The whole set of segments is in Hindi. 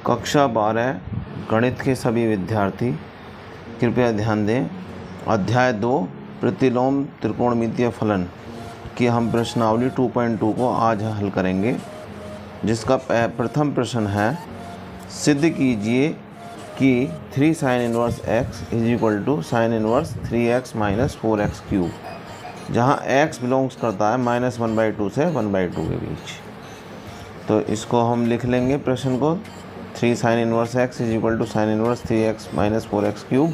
कक्षा 12 गणित के सभी विद्यार्थी कृपया ध्यान दें। अध्याय 2 प्रतिलोम त्रिकोणमितीय फलन की हम प्रश्नावली 2.2 को आज हल करेंगे, जिसका प्रथम प्रश्न है, सिद्ध कीजिए कि 3 sin inverse x = sin inverse 3x - 4x cube, जहाँ x बिलोंग्स करता है -1/2 से 1/2 के बीच। तो इसको हम लिख लेंगे प्रश्न को। 3 sin inverse x = sin inverse 3x - 4x cube,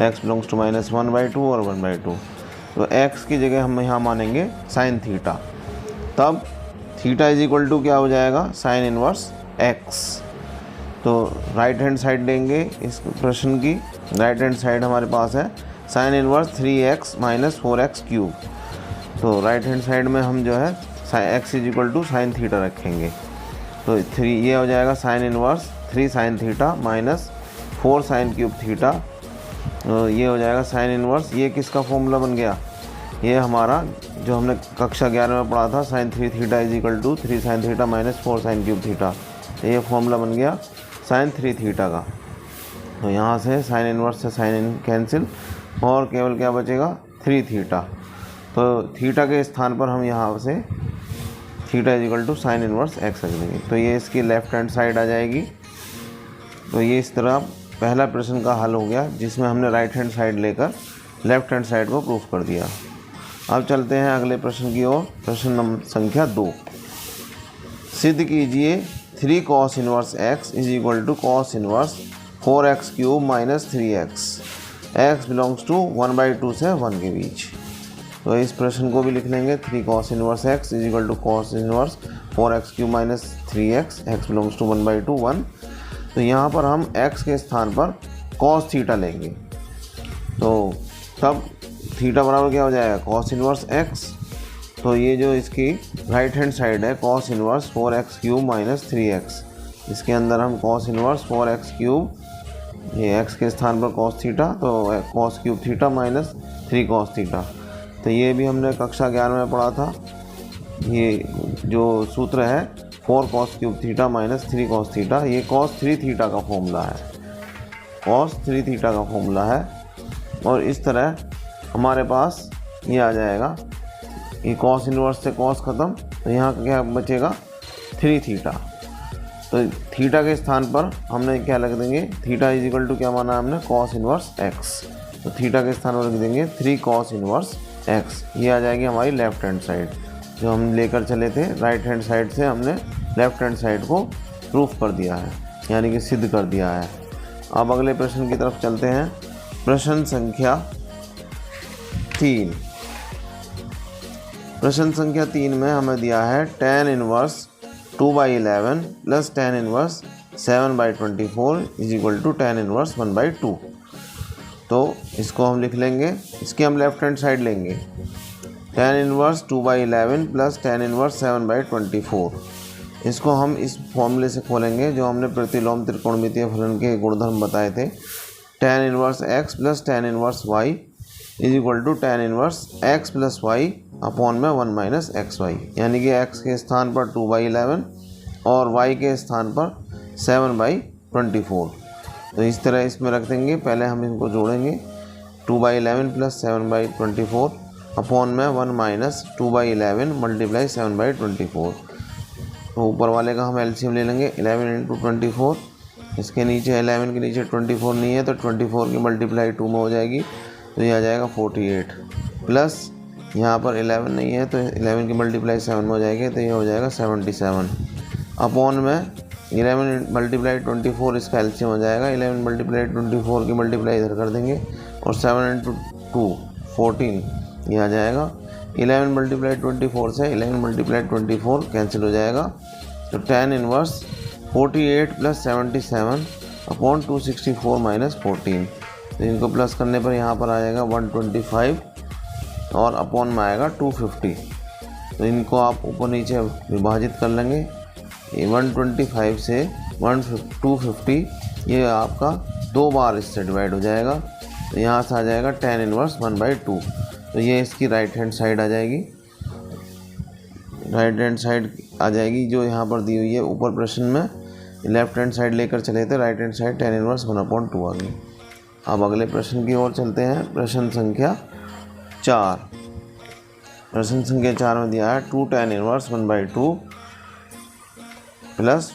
x belongs to -1/2 और 1/2। तो x की जगह हम यहाँ मानेंगे sin थीटा। तब थीटा = क्या हो जाएगा, sin इनवर्स x। तो राइट हैंड साइड लेंगे इस प्रश्न की। राइट हैंड साइड हमारे पास है sin inverse 3x - 4x cube. तो राइट हैंड साइड में हम जो है x = sin थीटा रखेंगे। तो 3 ये हो जाएगा sin inverse 3 sin theta - 4 sin cube theta. ये हो जाएगा sin इनवर्स, ये किसका फॉर्मूला बन गया, ये हमारा जो हमने कक्षा 11 में पढ़ा था, sin 3 theta = 3 sin theta - 4 sin cube theta. तो ये फॉर्मूला बन गया sin 3 थीटा का। तो यहाँ से sin इनवर्स से sin इन कैंसिल और केवल क्या बचेगा, 3 थीटा। तो थीटा के स्थान पर हम यहाँ से थीटा = sin इनवर्स x रख देंगे। तो ये इसकी लेफ़्ट हैंड साइड आ जाएगी। तो ये इस तरह पहला प्रश्न का हल हो गया, जिसमें हमने राइट हैंड साइड लेकर लेफ़्ट हैंड साइड को प्रूफ कर दिया। अब चलते हैं अगले प्रश्न की ओर। प्रश्न नंबर संख्या 2, सिद्ध कीजिए 3 cos inverse x = cos inverse 4x cube - 3x, x belongs to 1/2 से 1 के बीच। तो इस प्रश्न को भी लिख लेंगे। 3 cos inverse x = cos inverse 4x cube - 3x, x belongs to 1/2 1। तो यहाँ पर हम x के स्थान पर cos थीटा लेंगे। तो तब थीटा बराबर क्या हो जाएगा, cos इनवर्स x। तो ये जो इसकी राइट हैंड साइड है cos inverse 4x cube - 3x, इसके अंदर हम cos इनवर्स 4x क्यूब, ये x के स्थान पर cos थीटा, तो cos cube theta - 3 cos theta. तो ये भी हमने कक्षा 11 में पढ़ा था। ये जो सूत्र है 4 cos cube theta - 3 cos theta, ये cos 3 थीटा का फॉर्मूला है, cos 3 थीटा का फॉर्मूला है। और इस तरह हमारे पास ये आ जाएगा, ये cos इनवर्स से cos ख़त्म, तो यहाँ क्या बचेगा, 3 थीटा। तो थीटा के स्थान पर हमने क्या रख देंगे, थीटा = क्या माना हमने, cos इनवर्स x। तो थीटा के स्थान पर रख देंगे 3 cos इनवर्स x। ये आ जाएगी हमारी लेफ़्ट हैंड साइड, जो हम लेकर चले थे। राइट हैंड साइड से हमने लेफ़्ट हैंड साइड को प्रूफ कर दिया है, यानी कि सिद्ध कर दिया है। अब अगले प्रश्न की तरफ चलते हैं। प्रश्न संख्या 3। प्रश्न संख्या 3 में हमें दिया है tan inverse 2/11 + tan inverse 7/24 = tan inverse 1/2। तो इसको हम लिख लेंगे, इसकी हम लेफ़्ट हैंड साइड लेंगे। tan इनवर्स 2/11 + tan इनवर्स 7/24, इसको हम इस फॉर्मूले से खोलेंगे जो हमने प्रतिलोम त्रिकोणमितीय फलन के गुणधर्म बताए थे। tan inverse x + tan inverse y = tan inverse x + y upon में 1 - xy, यानी कि x के स्थान पर 2/11 और y के स्थान पर 7/24। तो इस तरह इसमें रख देंगे। पहले हम इनको जोड़ेंगे, 2/11 + 7/24 अपॉन में 1 - 2/11 × 7/24। तो ऊपर वाले का हम एलसीएम ले लेंगे, 11 × 24। इसके नीचे 11 के नीचे 24 नहीं है, तो 24 की मल्टीप्लाई 2 में हो जाएगी, तो ये आ जाएगा 48। प्लस यहाँ पर 11 नहीं है, तो 11 की मल्टीप्लाई 7 में हो जाएगी, तो ये हो जाएगा 77 अपॉन में 11 × 24, इसका एलसीएम हो जाएगा। 11 × 24 की मल्टीप्लाई इधर कर देंगे, और 7 × 2 14, ये आ जाएगा। 11 × 24 से 11 × 24 कैंसिल हो जाएगा। तो tan इनवर्स 48 + 77 अपॉन 264 - 14। तो इनको प्लस करने पर यहाँ पर आ जाएगा 125 और अपॉन में आएगा 250। तो इनको आप ऊपर नीचे विभाजित कर लेंगे। ये 125 से 250, ये आपका 2 बार इससे डिवाइड हो जाएगा। तो यहाँ से आ जाएगा tan इनवर्स 1/2। तो ये इसकी राइट हैंड साइड आ जाएगी। राइट हैंड साइड आ जाएगी जो यहाँ पर दी हुई है ऊपर प्रश्न में। लेफ्ट हैंड साइड लेकर चले थे, right hand side tan inverse 1/2 आ गई। अब अगले प्रश्न की ओर चलते हैं। प्रश्न संख्या 4। प्रश्न संख्या 4 में दिया है 2 tan inverse 1/2 plus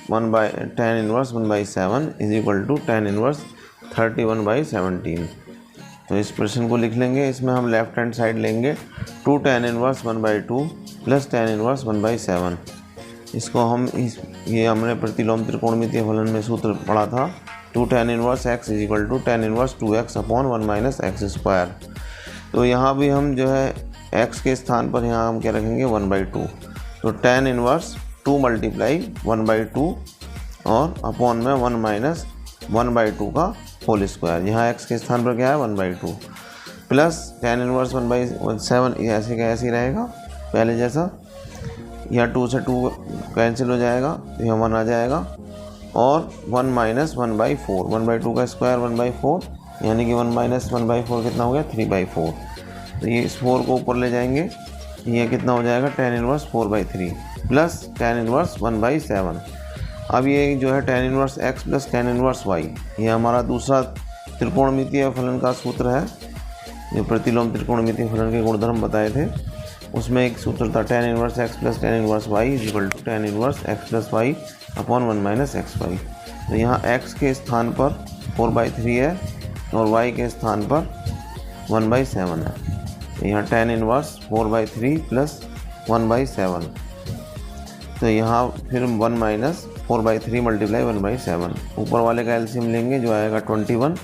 tan inverse 1/7 is equal to tan inverse 31/17। तो इस प्रश्न को लिख लेंगे। इसमें हम लेफ्ट हैंड साइड लेंगे 2 tan inverse 1/2 plus tan inverse 1/7। इसको हम ये हमने प्रतिलोम त्रिकोणमितीय फलन में सूत्र पढ़ा था 2 tan inverse x is equal to tan inverse 2x upon 1 minus x square. तो यहाँ भी हम जो है x के स्थान पर यहाँ हम क्या रखेंगे 1/2। तो tan इनवर्स 2 मल्टीप्लाई 1/2 और अपॉन में 1 माइनस 1/2 का होल स्क्वायर। यहाँ x के स्थान पर क्या है 1/2 प्लस tan इनवर्स 1/7 ऐसे का ऐसे ही रहेगा पहले जैसा। यहाँ 2 से 2 कैंसिल हो जाएगा, यहाँ 1 आ जाएगा और 1 माइनस 1/4, 1/2 का स्क्वायर 1/4 यानी कि 1 माइनस 1/4 कितना हो गया 3/4। तो ये इस 4 को ऊपर ले जाएंगे, ये कितना हो जाएगा tan inverse 4/3 plus tan inverse 1/7। अब ये जो है tan inverse x plus tan inverse y, ये हमारा दूसरा त्रिकोणमितीय फलन का सूत्र है। जो प्रतिलोम त्रिकोणमितीय फलन के गुणधर्म बताए थे उसमें एक सूत्र था tan inverse x plus tan inverse y is equal to tan inverse x plus y upon 1 minus x y. तो यहाँ x के स्थान पर 4/3 है और y के स्थान पर 1/7 है। तो यहाँ tan इनवर्स 4/3 प्लस 1/7। तो यहाँ फिर 1 माइनस 4/3 मल्टीप्लाई 1/7। ऊपर वाले का एलसीएम लेंगे जो आएगा 21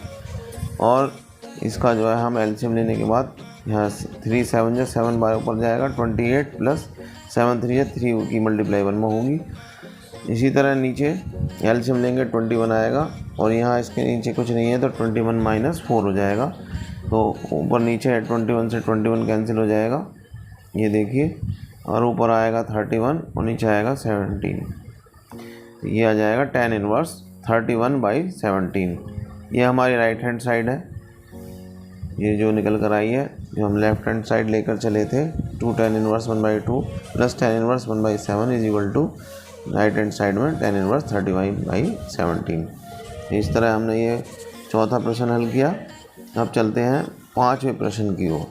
और इसका जो है हम एलसीएम लेने के बाद यहाँ 3 7 या 7 बार ऊपर जाएगा 28 प्लस 7 3 या 3 की मल्टीप्लाई 1 में होगी। इसी तरह नीचे एलसीएम लेंगे 21 आएगा और यहाँ इसके नीचे कुछ नहीं है तो 21 माइनस 4 हो जाएगा। तो ऊपर नीचे 21 से 21 कैंसिल हो जाएगा, ये देखिए, और ऊपर आएगा 31 और नीचे आएगा 17। तो ये आ जाएगा tan इनवर्स 31/17। ये हमारी राइट हैंड साइड है, ये जो निकल कर आई है, जो हम लेफ्ट हैंड साइड लेकर चले थे 2 tan inverse 1/2 plus tan inverse 1/7 is equal to right hand side में tan इनवर्स 31/17। इस तरह हमने ये चौथा प्रश्न हल किया। अब चलते हैं 5वें प्रश्न की ओर।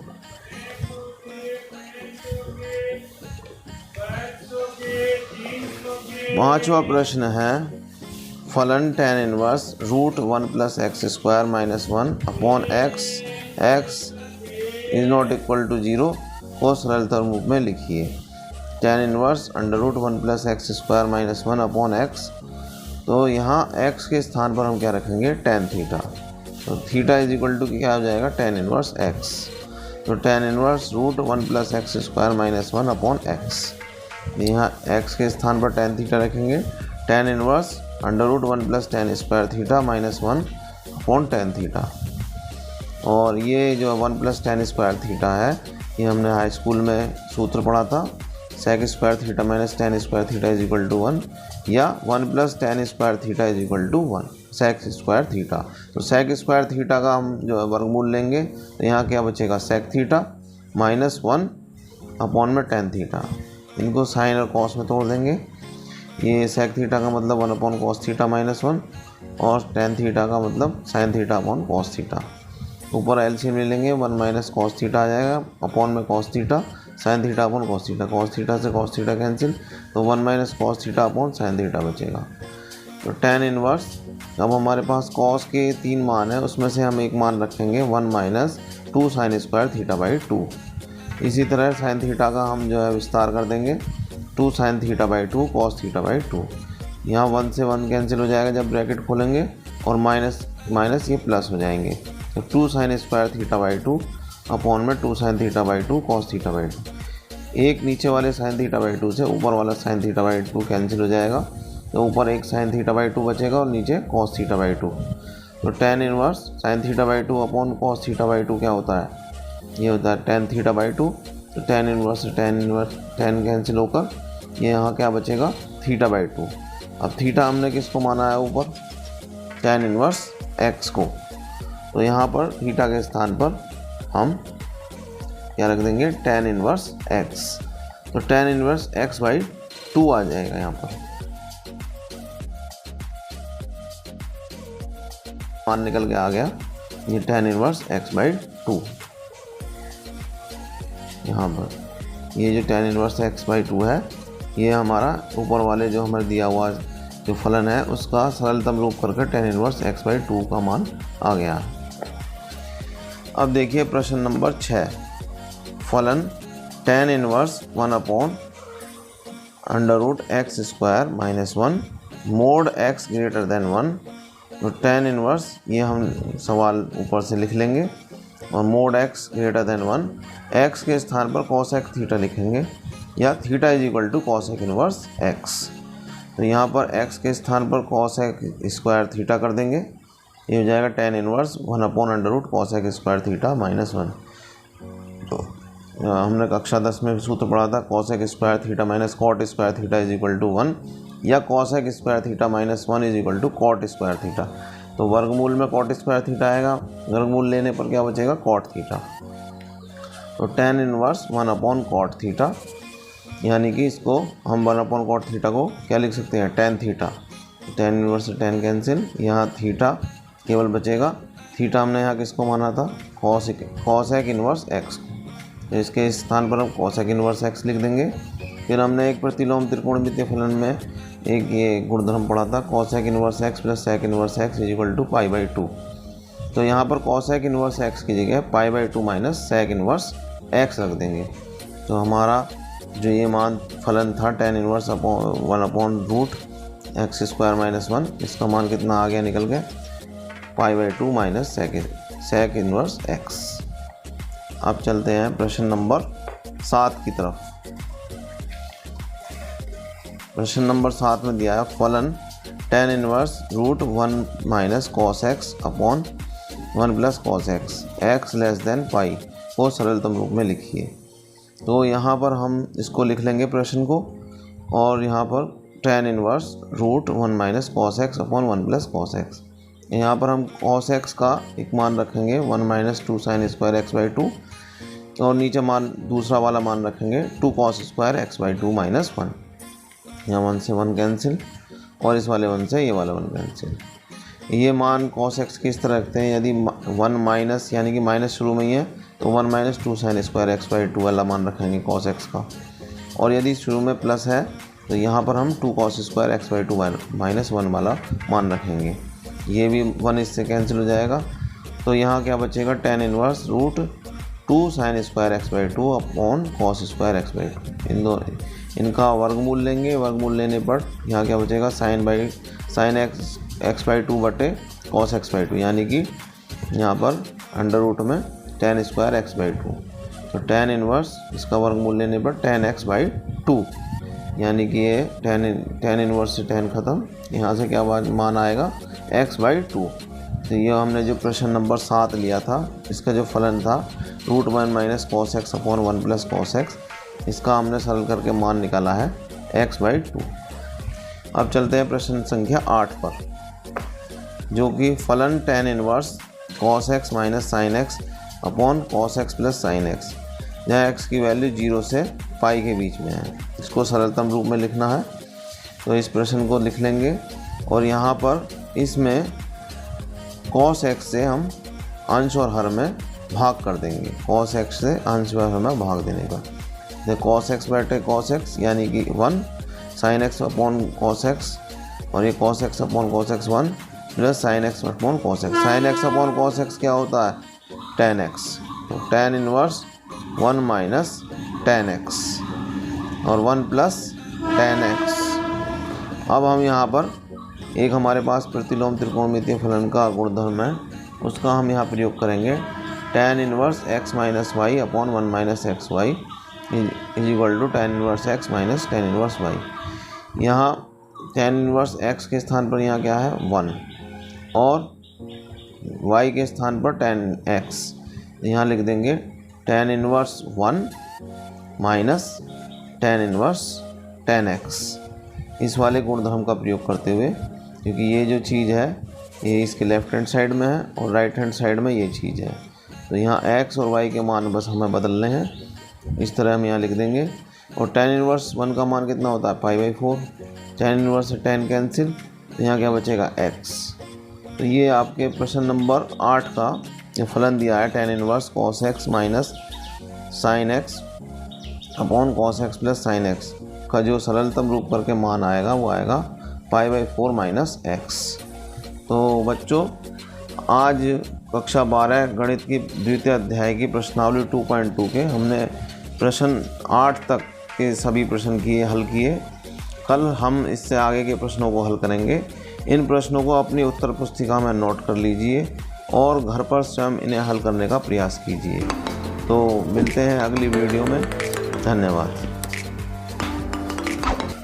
पांचवा प्रश्न है फलन tan inverse √1 plus x square minus 1 upon x is not equal to 0 को सरलतम रूप में लिखिए। tan inverse √1 plus x square minus 1 upon x। तो यहाँ x के स्थान पर हम क्या रखेंगे tan थीटा। तो थीटा इज इक्वल टू क्या हो जाएगा tan इनवर्स x। तो tan inverse √1 plus x square minus 1 upon x। यहाँ x के स्थान पर tan थीटा रखेंगे। tan inverse √1 plus tan square theta minus 1 upon tan theta. और ये जो 1 प्लस tan स्क्वायर थीटा है ये हमने हाई स्कूल में सूत्र पढ़ा था sec square theta minus tan square theta is equal to 1 या 1 plus tan square theta is equal to 1 sec square theta. तो sec स्क्वायर थीटा का हम जो वर्गमूल लेंगे तो यहाँ क्या बचेगा sec थीटा माइनस 1 अपॉन में tan थीटा। इनको साइन और कॉस में तोड़ देंगे। ये sec थीटा का मतलब 1 अपॉन कॉस थीटा माइनस 1 और tan थीटा का मतलब sine theta upon cos theta. ऊपर एलसीएम ले लेंगे 1 माइनस कॉस थीटा आ जाएगा अपॉन में cos theta sine theta upon cos theta. Cos theta से कॉस थीटा कैंसिल, तो 1 minus cos theta upon sine theta बचेगा। तो tan इनवर्स, अब हमारे पास कॉस के 3 मान है, उसमें से हम एक मान रखेंगे 1 माइनस 2 साइन स्क्वायर थीटा/2। इसी तरह साइन थीटा का हम जो है विस्तार कर देंगे 2 साइन थीटा/2 कॉस थीटा/2। यहाँ 1 से 1 कैंसिल हो जाएगा जब ब्रैकेट खोलेंगे और माइनस ये प्लस हो जाएंगे। तो 2 साइन स्क्वायर थीटा/2 अपॉन में 2 साइन थीटा/2 कॉस थीटा/2। एक नीचे वाले साइन थीटा/2 से ऊपर वाला साइन थीटा/2 कैंसिल हो जाएगा, तो ऊपर एक साइन थीटा/2 बचेगा और नीचे कॉस थीटा/2। तो tan inverse sine थीटा/2 upon cos थीटा/2 क्या होता है, ये होता है tan थीटा/2। तो tan इनवर्स tan कैंसिल होकर ये यहाँ क्या बचेगा थीटा/2। अब थीटा हमने किसको माना है ऊपर, tan इनवर्स x को। तो यहाँ पर थीटा के स्थान पर हम क्या रख देंगे tan इनवर्स x। तो tan इनवर्स x/2 आ जाएगा यहाँ पर। मान निकल के आ गया ये tan इनवर्स x/2। यहाँ पर ये जो tan इनवर्स x/2 है, ये हमारा ऊपर वाले जो हमें दिया हुआ जो फलन है उसका सरलतम रूप करके tan इनवर्स x/2 का मान आ गया है। अब देखिए प्रश्न नंबर 6, फलन tan inverse 1/√x² - 1 mod x greater than 1। तो tan इनवर्स ये हम सवाल ऊपर से लिख लेंगे और mod x greater than 1, x के स्थान पर cosec थीटा लिखेंगे या theta is equal to cosec inverse x। तो यहाँ पर x के स्थान पर cosec² थीटा कर देंगे, ये हो जाएगा tan इनवर्स 1/√cosec² थीटा -1। तो हमने कक्षा 10 में सूत्र पढ़ा था cosec² theta minus cot² theta is equal to 1 या cosec² theta -1 is equal to cot² theta. तो वर्गमूल में cot² थीटा आएगा, वर्गमूल लेने पर क्या बचेगा cot थीटा। तो tan इनवर्स 1/cot थीटा, यानी कि इसको हम 1/cot थीटा को क्या लिख सकते हैं tan थीटा। tan इनवर्स से tan कैंसिल, यहाँ थीटा केवल बचेगा। थीटा हमने यहाँ किसको माना था cosec इनवर्स x। तो इसके स्थान पर हम cosec इनवर्स x लिख देंगे। फिर हमने एक प्रतिलोम त्रिकोणमितीय फलन में एक ये गुणधर्म पढ़ा था cosec inverse x plus sec inverse x is equal to π/2। तो यहाँ पर cosec इनवर्स x की जगह π/2 माइनस sec इनवर्स x रख देंगे। तो हमारा जो ये मान फलन था tan इनवर्स 1/√x² - 1, इसका मान कितना आ गया निकल के π/2 माइनस sec इनवर्स x। अब चलते हैं प्रश्न नंबर 7 की तरफ। प्रश्न नंबर 7 में दिया है फलन tan inverse √1 - cos x upon 1 plus cos x x less than pi को सरलतम रूप में लिखिए। तो यहाँ पर हम इसको लिख लेंगे प्रश्न को, और यहाँ पर tan inverse √1 - cos x upon 1 plus cos x। यहाँ पर हम cos x का एक मान रखेंगे 1 - 2 sin² x/2 और नीचे मान दूसरा वाला मान रखेंगे 2 cos² x/2 - 1। यहाँ 1 से 1 कैंसिल और इस वाले 1 से ये वाला 1 कैंसिल। ये मान cos x किस तरह रखते हैं, यदि 1 माइनस यानी कि माइनस शुरू में ही है तो 1 - 2 sin² x/2 वाला मान रखेंगे cos x का, और यदि शुरू में प्लस है तो यहाँ पर हम 2 cos² x/2 - 1 वाला मान रखेंगे। ये भी 1 इससे कैंसिल हो जाएगा। तो यहाँ क्या बचेगा tan inverse √2 sin² x/2 upon cos² x/2। इन दोनों इनका वर्गमूल लेंगे, वर्गमूल लेने पर यहाँ क्या बचेगा sin x/2 बटे cos x/2, यानी कि यहाँ पर अंडर रूट में tan² x/2। तो tan इनवर्स इसका वर्गमूल लेने पर tan x/2, यानी कि ये tan इनवर्स से tan ख़त्म, यहाँ से क्या मान आएगा x/2। तो ये हमने जो प्रश्न नंबर 7 लिया था, इसका जो फलन था √1 - cos x upon 1 plus cos x, इसका हमने सरल करके मान निकाला है x/2। अब चलते हैं प्रश्न संख्या 8 पर, जो कि फलन tan inverse cos x minus sin x upon cos x plus sin x, जहाँ x की वैल्यू 0 से पाई के बीच में है, इसको सरलतम रूप में लिखना है। तो इस प्रश्न को लिख लेंगे और यहाँ पर इसमें cos x से हम अंश और हर में भाग कर देंगे। cos x से अंश और हर में भाग देने का, तो cos x बटे cos x यानी कि 1 sin x upon cos x, और ये cos x upon cos x 1 plus sin x upon cos x। sin x upon cos x क्या होता है tan x, तो tan inverse 1 minus tan x और 1 प्लस tan x। अब हम यहाँ पर एक हमारे पास प्रतिलोम त्रिकोणमितीय फलन का गुणधर्म है, उसका हम यहाँ प्रयोग करेंगे tan inverse x minus y upon 1 minus x y is equal to tan inverse x minus tan inverse y। यहाँ tan इनवर्स x के स्थान पर यहाँ क्या है 1 और y के स्थान पर tan x, यहाँ लिख देंगे tan inverse 1 minus tan inverse tan x, इस वाले गुणधर्म का प्रयोग करते हुए, क्योंकि ये जो चीज़ है ये इसके लेफ्ट हैंड साइड में है और राइट हैंड साइड में ये चीज़ है। तो यहाँ x और y के मान बस हमें बदलने हैं, इस तरह हम यहाँ लिख देंगे। और tan इनवर्स 1 का मान कितना होता है π/4, tan इनवर्स से tan कैंसिल, तो यहाँ क्या बचेगा x। तो ये आपके प्रश्न नंबर 8 का ये फलन दिया है tan inverse cos x minus sin x upon cos x plus sin x का जो सरलतम रूप करके मान आएगा वो आएगा π/4 माइनस x। तो बच्चों आज कक्षा 12 गणित की द्वितीय अध्याय की प्रश्नावली 2.2 के हमने प्रश्न 8 तक के सभी प्रश्न हल किए। कल हम इससे आगे के प्रश्नों को हल करेंगे। इन प्रश्नों को अपनी उत्तर पुस्तिका में नोट कर लीजिए और घर पर स्वयं इन्हें हल करने का प्रयास कीजिए। तो मिलते हैं अगली वीडियो में। धन्यवाद।